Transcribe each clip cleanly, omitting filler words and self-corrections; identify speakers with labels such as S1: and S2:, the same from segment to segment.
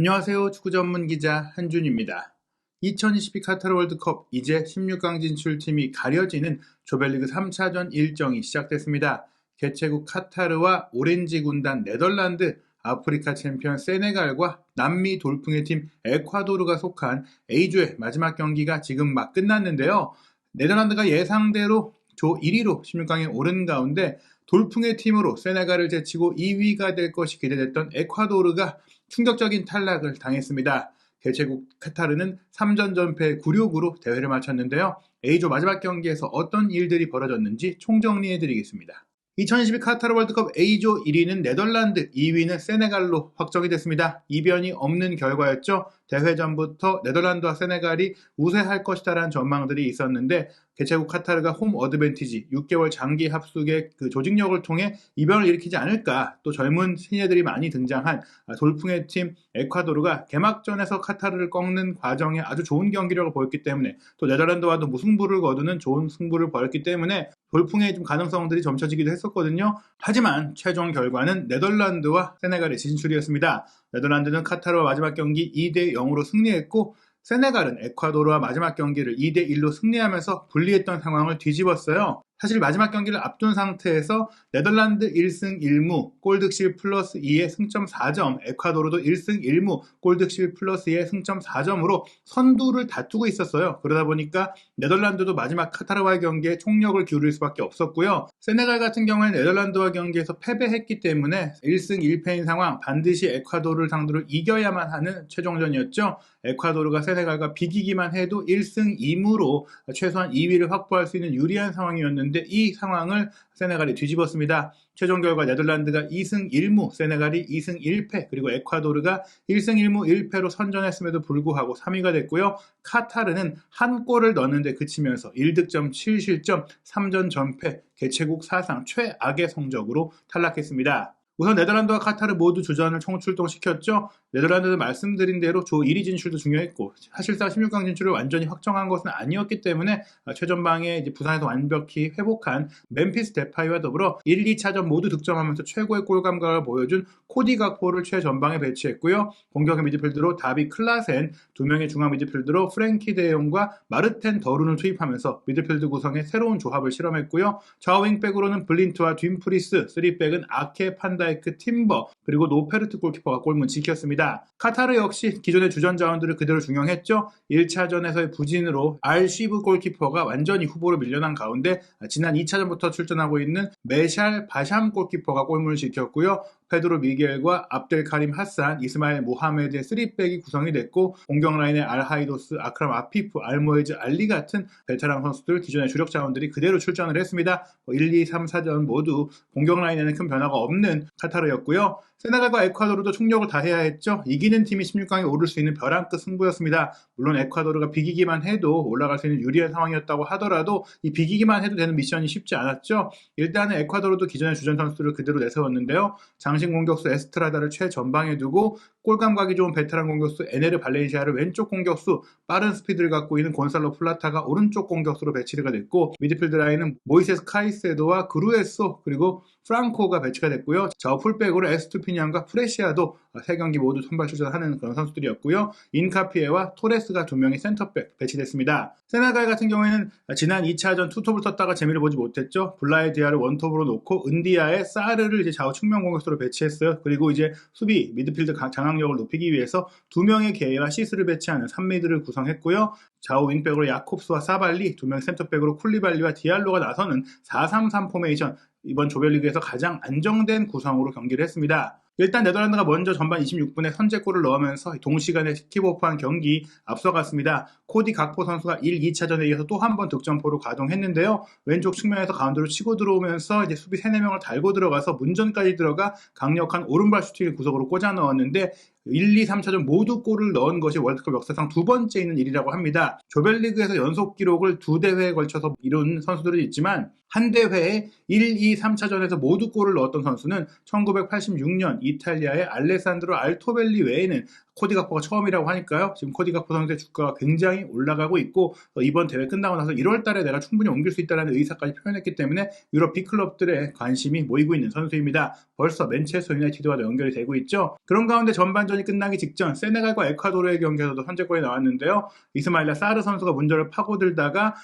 S1: 안녕하세요. 축구 전문 기자 한준입니다. 2022 카타르 월드컵 이제 16강 진출팀이 가려지는 조별리그 3차전 일정이 시작됐습니다. 개최국 카타르와 오렌지 군단 네덜란드, 아프리카 챔피언 세네갈과 남미 돌풍의 팀 에콰도르가 속한 A조의 마지막 경기가 지금 막 끝났는데요. 네덜란드가 예상대로 조 1위로 16강에 오른 가운데 돌풍의 팀으로 세네갈을 제치고 2위가 될 것이 기대됐던 에콰도르가 충격적인 탈락을 당했습니다. 개최국 카타르는 3전 전패 굴욕으로 대회를 마쳤는데요. A조 마지막 경기에서 어떤 일들이 벌어졌는지 총정리해드리겠습니다. 2022 카타르 월드컵 A조 1위는 네덜란드, 2위는 세네갈로 확정이 됐습니다. 이변이 없는 결과였죠. 대회 전부터 네덜란드와 세네갈이 우세할 것이다라는 전망들이 있었는데 개최국 카타르가 홈 어드밴티지 6개월 장기 합숙의 그 조직력을 통해 이변을 일으키지 않을까, 또 젊은 신예들이 많이 등장한 돌풍의 팀 에콰도르가 개막전에서 카타르를 꺾는 과정에 아주 좋은 경기력을 보였기 때문에, 또 네덜란드와도 무승부를 거두는 좋은 승부를 벌였기 때문에 돌풍의 좀 가능성들이 점쳐지기도 했었거든요. 하지만 최종 결과는 네덜란드와 세네갈의 진출이었습니다. 네덜란드는 카타르와 마지막 경기 2대0으로 승리했고, 세네갈은 에콰도르와 마지막 경기를 2대1로 승리하면서 불리했던 상황을 뒤집었어요. 사실 마지막 경기를 앞둔 상태에서 네덜란드 1승 1무 골득실 플러스 2의 승점 4점, 에콰도르도 1승 1무 골득실 플러스 2의 승점 4점으로 선두를 다투고 있었어요. 그러다 보니까 네덜란드도 마지막 카타르와의 경기에 총력을 기울일 수밖에 없었고요. 세네갈 같은 경우에는 네덜란드와 경기에서 패배했기 때문에 1승 1패인 상황, 반드시 에콰도르를 상대로 이겨야만 하는 최종전이었죠. 에콰도르가 세네갈과 비기기만 해도 1승 2무로 최소한 2위를 확보할 수 있는 유리한 상황이었는데 이 상황을 세네갈이 뒤집었습니다. 최종 결과 네덜란드가 2승 1무, 세네갈이 2승 1패, 그리고 에콰도르가 1승 1무 1패로 선전했음에도 불구하고 3위가 됐고요. 카타르는 한 골을 넣는데 그치면서 1득점 7실점 3전 전패, 개최국 사상 최악의 성적으로 탈락했습니다. 우선 네덜란드와 카타르 모두 주전을 총출동시켰죠. 네덜란드는 말씀드린 대로 조 1위 진출도 중요했고, 사실상 16강 진출을 완전히 확정한 것은 아니었기 때문에 최전방에 이제 부상에서 완벽히 회복한 멤피스 데파이와 더불어 1, 2차전 모두 득점하면서 최고의 골 감각을 보여준 코디 각포를 최전방에 배치했고요. 공격의 미드필드로 다비 클라센, 두 명의 중앙 미드필드로 프랭키 데용과 마르텐 더룬을 투입하면서 미드필드 구성에 새로운 조합을 실험했고요. 좌우 윙백으로는 블린트와 dim프리스, 3백은 아케, 판다이크, 팀버, 그리고 노페르트 골키퍼가 골문 지켰습니다. 카타르 역시 기존의 주전 자원들을 그대로 중용했죠. 1차전에서의 부진으로 알쉬브 골키퍼가 완전히 후보로 밀려난 가운데 지난 2차전부터 출전하고 있는 메샬 바샴 골키퍼가 골문을 지켰고요. 페드로 미겔과 압델카림 하산, 이스마일 모하메드의 3백이 구성이 됐고, 공격 라인의 알하이도스, 아크람 아피프, 알모에즈 알리 같은 베테랑 선수들, 기존의 주력 자원들이 그대로 출전을 했습니다. 1, 2, 3, 4전 모두 공격 라인에는 큰 변화가 없는 카타르였고요. 세네갈과 에콰도르도 총력을 다해야 했죠. 이기는 팀이 16강에 오를 수 있는 벼랑 끝 승부였습니다. 물론 에콰도르가 비기기만 해도 올라갈 수 있는 유리한 상황이었다고 하더라도 이 비기기만 해도 되는 미션이 쉽지 않았죠. 일단은 에콰도르도 기존의 주전 선수들을 그대로 내세웠는데요. 장신 공격수 에스트라다를 최전방에 두고 골 감각이 좋은 베테랑 공격수 에네르 발렌시아를 왼쪽 공격수, 빠른 스피드를 갖고 있는 곤살로 플라타가 오른쪽 공격수로 배치가 됐고, 미드필드 라인은 모이세스 카이세도와 그루에소, 그리고 프랑코가 배치가 됐고요. 좌우 풀백으로 에스투피니안과 프레시아도 3경기 모두 선발 출전하는 그런 선수들이었고요. 인카피에와 토레스가 2명의 센터백 배치됐습니다. 세네갈 같은 경우에는 지난 2차전 투톱을 떴다가 재미를 보지 못했죠. 블라이 디아를 원톱으로 놓고 은디아의 사르를 이제 좌우 측면 공격수로 배치했어요. 그리고 이제 수비 미드필드 장악력을 높이기 위해서 2명의 게이와 시스를 배치하는 3미드를 구성했고요. 좌우 윙백으로 야콥스와 사발리, 2명 센터백으로 쿨리발리와 디알로가 나서는 4-3-3 포메이션, 이번 조별리그에서 가장 안정된 구성으로 경기를 했습니다. 일단 네덜란드가 먼저 전반 26분에 선제골을 넣으면서 동시간에 킥오프한 경기 앞서갔습니다. 코디 각포 선수가 1, 2차전에 이어서 또 한 번 득점포로 가동했는데요. 왼쪽 측면에서 가운데로 치고 들어오면서 이제 수비 3, 4명을 달고 들어가서 문전까지 들어가 강력한 오른발 슈팅을 구석으로 꽂아 넣었는데 1, 2, 3차전 모두 골을 넣은 것이 월드컵 역사상 두 번째 있는 일이라고 합니다. 조별리그에서 연속 기록을 2대회에 걸쳐서 이룬 선수들은 있지만 한 대회에 1, 2, 3차전에서 모두 골을 넣었던 선수는 1986년 이탈리아의 알레산드로 알토벨리 외에는 코디 가포가 처음이라고 하니까요. 지금 코디 가포 선수의 주가가 굉장히 올라가고 있고 이번 대회 끝나고 나서 1월 달에 내가 충분히 옮길 수 있다는 의사까지 표현했기 때문에 유럽 빅클럽들의 관심이 모이고 있는 선수입니다. 벌써 맨체스터 유나이티드와도 연결이 되고 있죠. 그런 가운데 전반전이 끝나기 직전 세네갈과 에콰도르의 경기에서도 선제골이 나왔는데요. 이스마일라 사르 선수가 문전을 파고들다가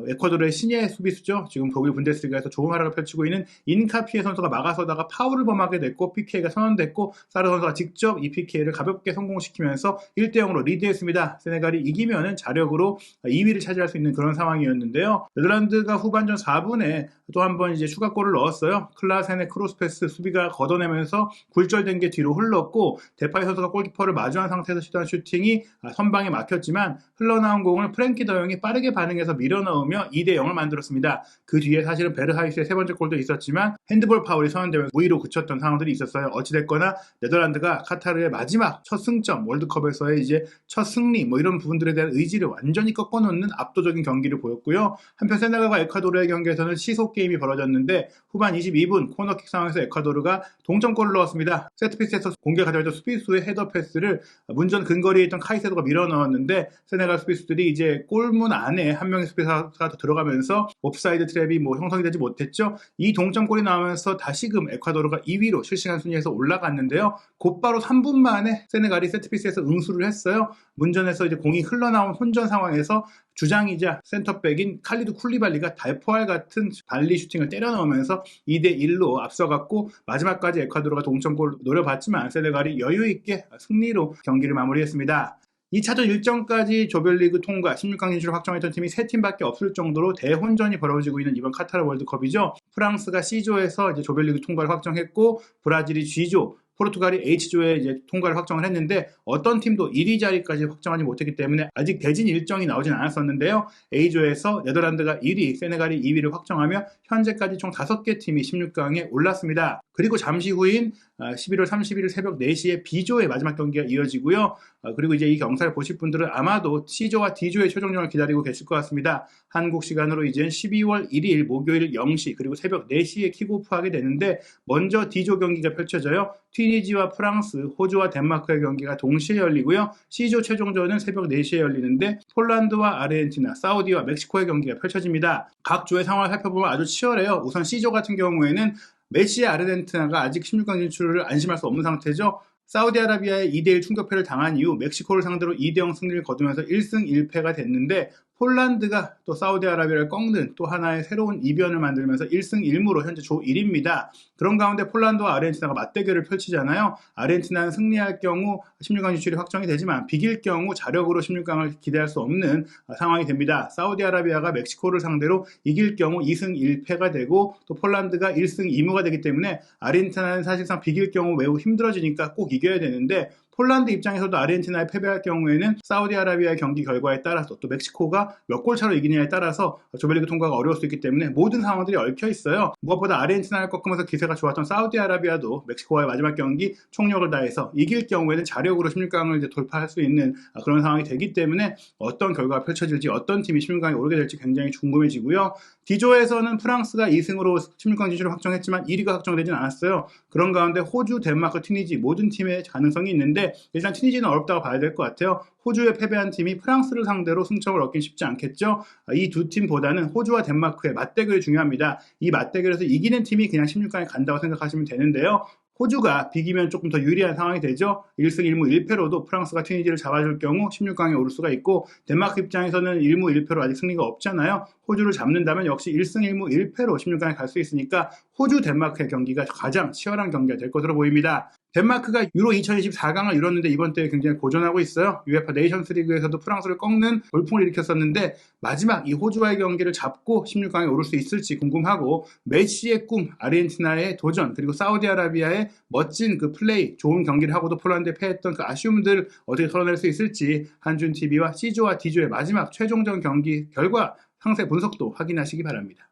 S1: 에콰도르의 신예 수비수죠. 지금 독일 분데스리가에서 좋은 활약을 펼치고 있는 인카피에 선수가 막아서다가 파울을 범하게 됐고 PK가 선언됐고 사르 선수가 직접 이 PK를 가볍게 성공시키면서 1대0으로 리드했습니다. 세네갈이 이기면은 자력으로 2위를 차지할 수 있는 그런 상황이었는데요. 네덜란드가 후반전 4분에 또 한 번 이제 추가골을 넣었어요. 클라센의 크로스패스 수비가 걷어내면서 굴절된 게 뒤로 흘렀고 데파이 선수가 골키퍼를 마주한 상태에서 시도한 슈팅이 선방에 막혔지만 흘러나온 공을 프랭키 더영이 빠르게 반응해서 밀어넣으며 2대0을 만들었습니다. 그 뒤에 사실은 베르하이스의 세 번째 골도 있었지만 핸드볼 파울이 선언되면서 무의로 그쳤던 상황들이 있었어요. 어찌됐거나 네덜란드가 카타르의 마지막 첫 승점, 월드컵에서의 이제 첫 승리 이런 부분들에 대한 의지를 완전히 꺾어놓는 압도적인 경기를 보였고요. 한편 세네갈과 에콰도르의 경기에서는 시속 게임이 벌어졌는데 후반 22분 코너킥 상황에서 에콰도르가 동점골을 넣었습니다. 세트피스에서 공격 가져왔던 수비수의 헤더 패스를 문전 근거리에 있던 카이세도가 밀어넣었는데 세네갈 수비수들이 이제 골문 안에 한 명의 수비수가 들어가면서 옵사이드 트랩이 형성이 되지 못했죠. 이 동점골이 나오면서 다시금 에콰도르가 2위로 실시간 순위에서 올라갔는데요. 곧바로 3분 만에 세네갈이 세트피스에서 응수를 했어요. 문전에서 이제 공이 흘러나온 혼전 상황에서 주장이자 센터백인 칼리두 쿨리발리가 달포알 같은 발리 슈팅을 때려 넣으면서 2대1로 앞서갔고 마지막까지 에콰도르가 동점골 노려봤지만 세네갈이 여유있게 승리로 경기를 마무리했습니다. 2차전 일정까지 조별리그 통과 16강 진출을 확정했던 팀이 3팀밖에 없을 정도로 대혼전이 벌어지고 있는 이번 카타르 월드컵이죠. 프랑스가 C조에서 이제 조별리그 통과를 확정했고 브라질이 G조, 포르투갈이 H조에 이제 통과를 확정을 했는데 어떤 팀도 1위 자리까지 확정하지 못했기 때문에 아직 대진 일정이 나오진 않았었는데요. A조에서 네덜란드가 1위, 세네갈이 2위를 확정하며 현재까지 총 5개 팀이 16강에 올랐습니다. 그리고 잠시 후인 11월 31일 새벽 4시에 B조의 마지막 경기가 이어지고요. 그리고 이제 이 경사를 보실 분들은 아마도 C조와 D조의 최종전을 기다리고 계실 것 같습니다. 한국 시간으로 이제 12월 1일 목요일 0시 그리고 새벽 4시에 킥오프하게 되는데 먼저 D조 경기가 펼쳐져요. 튀니지와 프랑스, 호주와 덴마크의 경기가 동시에 열리고요. C조 최종전은 새벽 4시에 열리는데 폴란드와 아르헨티나, 사우디와 멕시코의 경기가 펼쳐집니다. 각 조의 상황을 살펴보면 아주 치열해요. 우선 C조 같은 경우에는 메시의 아르헨티나가 아직 16강 진출을 안심할 수 없는 상태죠. 사우디아라비아의 2대1 충격패를 당한 이후 멕시코를 상대로 2대0 승리를 거두면서 1승 1패가 됐는데 폴란드가 또 사우디아라비아를 꺾는 또 하나의 새로운 이변을 만들면서 1승 1무로 현재 조 1위입니다. 그런 가운데 폴란드와 아르헨티나가 맞대결을 펼치잖아요. 아르헨티나는 승리할 경우 16강 진출이 확정이 되지만 비길 경우 자력으로 16강을 기대할 수 없는 상황이 됩니다. 사우디아라비아가 멕시코를 상대로 이길 경우 2승 1패가 되고 또 폴란드가 1승 2무가 되기 때문에 아르헨티나는 사실상 비길 경우 매우 힘들어지니까 꼭 이겨야 되는데 폴란드 입장에서도 아르헨티나에 패배할 경우에는 사우디아라비아의 경기 결과에 따라서 또 멕시코가 몇 골 차로 이기느냐에 따라서 조별리그 통과가 어려울 수 있기 때문에 모든 상황들이 얽혀 있어요. 무엇보다 아르헨티나를 꺾으면서 기세가 좋았던 사우디아라비아도 멕시코와의 마지막 경기 총력을 다해서 이길 경우에는 자력으로 16강을 이제 돌파할 수 있는 그런 상황이 되기 때문에 어떤 결과가 펼쳐질지 어떤 팀이 16강에 오르게 될지 굉장히 궁금해지고요. D조에서는 프랑스가 2승으로 16강 진출을 확정했지만 1위가 확정되진 않았어요. 그런 가운데 호주, 덴마크, 튀니지 모든 팀의 가능성이 있는데 일단 튀니지는 어렵다고 봐야 될 것 같아요. 호주에 패배한 팀이 프랑스를 상대로 승점을 얻긴 쉽지 않겠죠. 이 두 팀보다는 호주와 덴마크의 맞대결이 중요합니다. 이 맞대결에서 이기는 팀이 그냥 16강에 간다고 생각하시면 되는데요. 호주가 비기면 조금 더 유리한 상황이 되죠. 1승 1무 1패로도 프랑스가 튀니지를 잡아줄 경우 16강에 오를 수가 있고 덴마크 입장에서는 1무 1패로 아직 승리가 없잖아요. 호주를 잡는다면 역시 1승 1무 1패로 16강에 갈 수 있으니까 호주 덴마크의 경기가 가장 치열한 경기가 될 것으로 보입니다. 덴마크가 유로 2024강을 이뤘는데 이번 대회 굉장히 고전하고 있어요. UEFA 네이션스 리그에서도 프랑스를 꺾는 돌풍을 일으켰었는데 마지막 이 호주와의 경기를 잡고 16강에 오를 수 있을지 궁금하고 메시의 꿈, 아르헨티나의 도전 그리고 사우디아라비아의 멋진 그 플레이, 좋은 경기를 하고도 폴란드에 패했던 그 아쉬움들 어떻게 털어낼 수 있을지 한준TV와 C조와 D조의 마지막 최종전 경기 결과 상세 분석도 확인하시기 바랍니다.